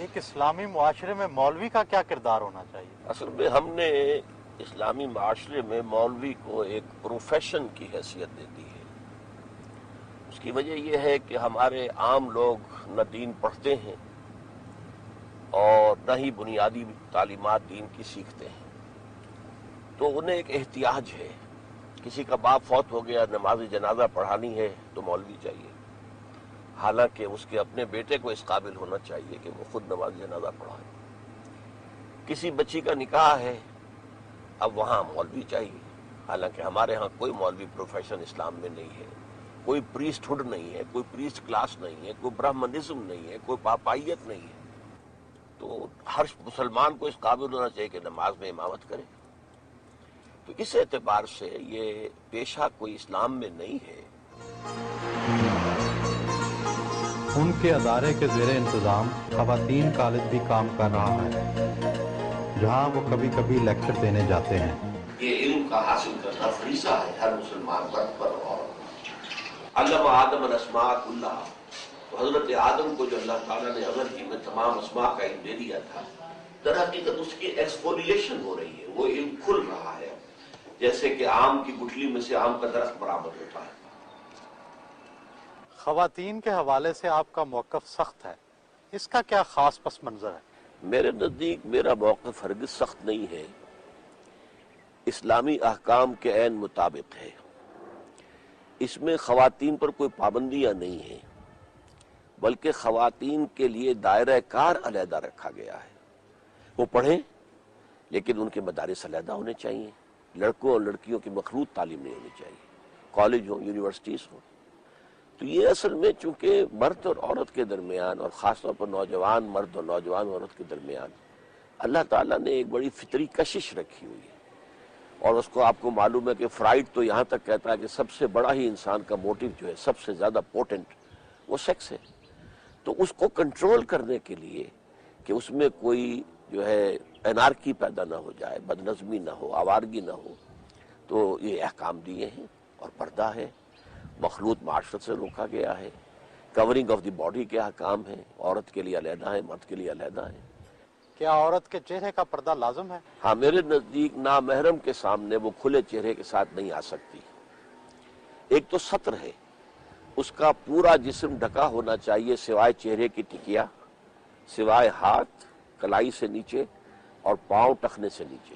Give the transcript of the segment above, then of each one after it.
ایک اسلامی معاشرے میں مولوی کا کیا کردار ہونا چاہیے؟ اصل میں ہم نے اسلامی معاشرے میں مولوی کو ایک پروفیشن کی حیثیت دے دی ہے۔ اس کی وجہ یہ ہے کہ ہمارے عام لوگ نہ دین پڑھتے ہیں اور نہ ہی بنیادی تعلیمات دین کی سیکھتے ہیں، تو انہیں ایک احتیاج ہے۔ کسی کا باپ فوت ہو گیا، نماز جنازہ پڑھانی ہے تو مولوی چاہیے، حالانکہ اس کے اپنے بیٹے کو اس قابل ہونا چاہیے کہ وہ خود نماز جنازہ پڑھائے۔ کسی بچی کا نکاح ہے، اب وہاں مولوی چاہیے، حالانکہ ہمارے ہاں کوئی مولوی پروفیشن اسلام میں نہیں ہے، کوئی پریسٹ ہوڈ نہیں ہے، کوئی پریسٹ کلاس نہیں ہے، کوئی برہمنزم نہیں ہے، کوئی پاپائیت نہیں ہے۔ تو ہر مسلمان کو اس قابل ہونا چاہیے کہ نماز میں امامت کرے۔ تو اس اعتبار سے یہ پیشہ کوئی اسلام میں نہیں ہے۔ ان کے ادارے کے زیر انتظام خواتین کالج بھی کام کر رہا ہے، جہاں وہ کبھی کبھی لیکچر دینے جاتے ہیں۔ یہ علم کا حاصل کرنا فریضہ ہے ہر مسلمان مرد پر۔ اور علم آدم الاسماء کلھا، تو حضرت آدم کو جو اللہ تعالیٰ نے ازل ہی میں تمام اسماء کا علم دے دیا تھا، در حقیقت اس کی ایکسفولیشن ہو رہی ہے، وہ علم کھل رہا ہے، جیسے کہ آم کی گٹھلی میں سے آم کا درخت برآمد ہوتا ہے۔ خواتین کے حوالے سے آپ کا موقف سخت ہے، اس کا کیا خاص پس منظر ہے؟ میرے نزدیک میرا موقف ہرگز سخت نہیں ہے، اسلامی احکام کے عین مطابق ہے۔ اس میں خواتین پر کوئی پابندیاں نہیں ہیں، بلکہ خواتین کے لیے دائرہ کار علیحدہ رکھا گیا ہے۔ وہ پڑھیں، لیکن ان کے مدارس علیحدہ ہونے چاہیے، لڑکوں اور لڑکیوں کی مخلوط تعلیم نہیں ہونی چاہیے، کالج ہوں، یونیورسٹیز ہوں۔ تو یہ اصل میں چونکہ مرد اور عورت کے درمیان، اور خاص طور پر نوجوان مرد اور نوجوان عورت کے درمیان، اللہ تعالیٰ نے ایک بڑی فطری کشش رکھی ہوئی ہے، اور اس کو آپ کو معلوم ہے کہ فرائڈ تو یہاں تک کہتا ہے کہ سب سے بڑا ہی انسان کا موٹیو جو ہے، سب سے زیادہ پوٹنٹ، وہ سیکس ہے۔ تو اس کو کنٹرول کرنے کے لیے کہ اس میں کوئی جو ہے انارکی پیدا نہ ہو جائے، بدنظمی نہ ہو، آوارگی نہ ہو، تو یہ احکام دیے ہیں، اور پردہ ہے، مخلوط معاشرت سے روکا گیا ہے، کورنگ آف دی باڈی کے احکام ہیں، عورت کے لیے علیحدہ ہے، مرد کے لیے علیحدہ ہے۔ کیا عورت کے چہرے کا پردہ لازم ہے؟ ہاں، میرے نزدیک نامحرم کے سامنے وہ کھلے چہرے کے ساتھ نہیں آ سکتی۔ ایک تو ستر ہے، اس کا پورا جسم ڈھکا ہونا چاہیے سوائے چہرے کی ٹکیا، سوائے ہاتھ کلائی سے نیچے اور پاؤں ٹخنے سے نیچے۔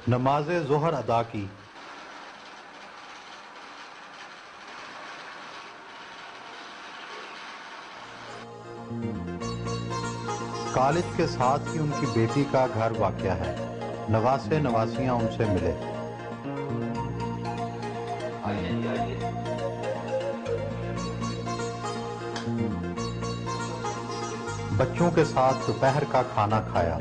نماز ظہر ادا کی۔ کالج کے ساتھ ہی ان کی بیٹی کا گھر واقع ہے، نواسے نواسیاں ان سے ملے۔ بچوں کے ساتھ دوپہر کا کھانا کھایا۔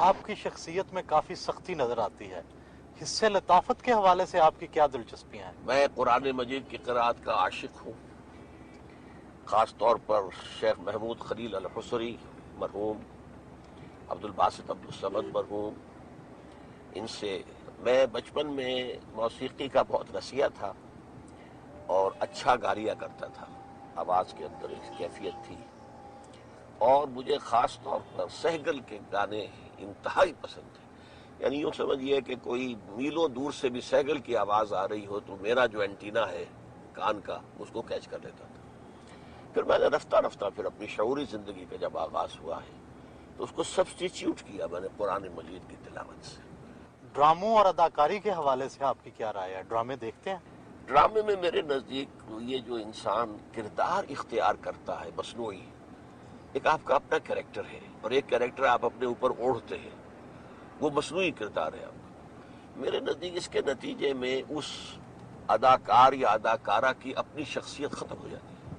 آپ کی شخصیت میں کافی سختی نظر آتی ہے، حصے لطافت کے حوالے سے آپ کی کیا دلچسپیاں ہیں؟ میں قرآن مجید کی قرآت کا عاشق ہوں، خاص طور پر شیخ محمود خلیل الحصری مرحوم، عبد الباسط عبد الصمد مرحوم، ان سے میں بچپن میں موسیقی کا بہت رسیہ تھا اور اچھا گاریا کرتا تھا، آواز کے اندر ایک کیفیت تھی، اور مجھے خاص طور پر سہگل کے گانے انتہائی پسند تھے۔ یعنی یوں سمجھیے کہ کوئی میلوں دور سے بھی سہگل کی آواز آ رہی ہو تو میرا جو اینٹینا ہے کان کا اس کو کیچ کر لیتا تھا۔ پھر میں نے رفتہ رفتہ پھر اپنی شعوری زندگی کا جب آغاز ہوا ہے تو اس کو سبسٹیچیوٹ کیا میں نے قرآن مجید کی تلاوت سے۔ ڈراموں اور اداکاری کے حوالے سے آپ کی کیا رائے ہے؟ ڈرامے دیکھتے ہیں؟ ڈرامے میں میرے نزدیک یہ جو انسان کردار اختیار کرتا ہے مصنوعی، ایک آپ کا اپنا کریکٹر ہے اور ایک کریکٹر آپ اپنے اوپر اوڑھتے ہیں، وہ مصنوعی کردار ہے آپ کا۔ میرے نزدیک اس کے نتیجے میں اس اداکار یا اداکارہ کی اپنی شخصیت ختم ہو جاتی ہے۔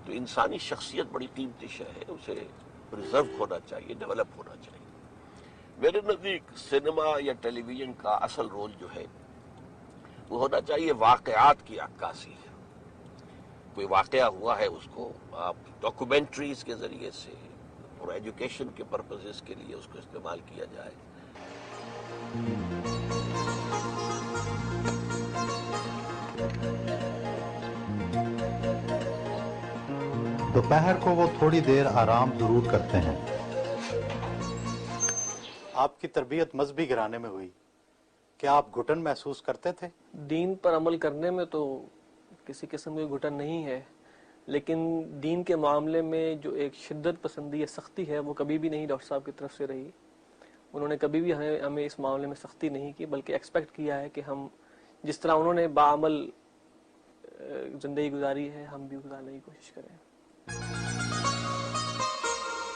تو انسانی شخصیت بڑی قیمتی شے ہے، اسے پرزرو ہونا چاہیے، ڈیولپ ہونا چاہیے۔ میرے نزدیک سینما یا ٹیلی ویژن کا اصل رول جو ہے وہ ہونا چاہیے واقعات کی عکاسی ہے۔ کوئی واقعہ ہوا ہے اس کو آپ ڈاکومنٹریز کے ذریعے سے، اور ایجوکیشن کے پرپزز کے لیے اس کو استعمال کیا جائے۔ دوپہر کو وہ تھوڑی دیر آرام ضرور کرتے ہیں۔ آپ کی تربیت مذہبی گھرانے میں ہوئی، کیا آپ گھٹن محسوس کرتے تھے؟ دین پر عمل کرنے میں تو کسی قسم کی گھٹن نہیں ہے، لیکن دین کے معاملے میں جو ایک شدت پسندی یا سختی ہے وہ کبھی بھی نہیں ڈاکٹر صاحب کی طرف سے رہی۔ انہوں نے کبھی بھی ہمیں اس معاملے میں سختی نہیں کی، بلکہ ایکسپیکٹ کیا ہے کہ ہم جس طرح انہوں نے باعمل زندگی گزاری ہے ہم بھی گزارنے کی کوشش کریں۔